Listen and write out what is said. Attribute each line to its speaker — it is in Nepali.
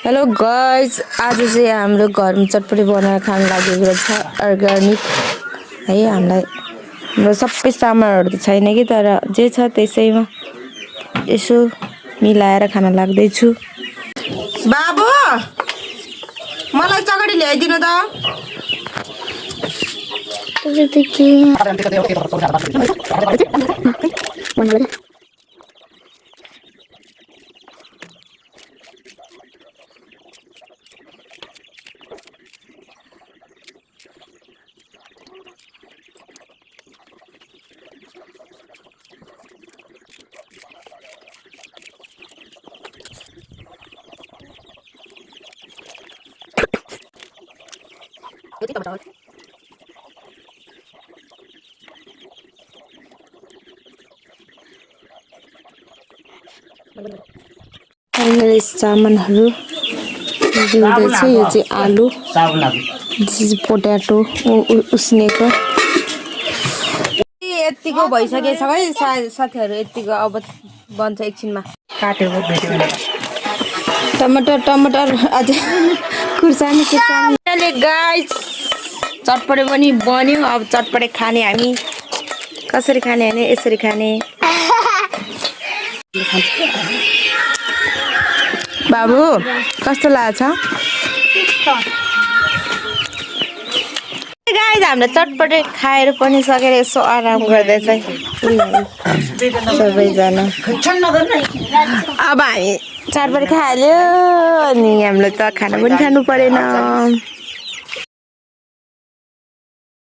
Speaker 1: हेलो गाइज, आज चाहिँ हाम्रो घरमा चटपटी बनाएर खान लागेको छ। अर्ग्यानिक है, हाम्रो सबै सामानहरू त छैन कि, तर जे छ त्यसैमा यसो मिलाएर खान लाग्दैछु। बाबु, मलाई चकडी ल्याइदिनु त। सामानहरू दिँदैछ। यो चाहिँ आलु, पोट्याटो उसिनेको। यतिको भइसकेछ है साथीहरू, यतिको। अब बन्छ एकछिनमा काटेको टमाटर अझ खुर्सानी गाइस। चटपटे पनि बन्यो। अब चटपटे खाने हामी। कसरी खाने भने यसरी खाने। बाबु कस्तो लाग्छ? गाइस, हाम्रो चटपटे खाएर पनि सकेर यसो आराम गर्दैछ सबैजना। अब हामी चटपटे खाइहाल्यो अनि हामीले त खाना पनि खानु परेन।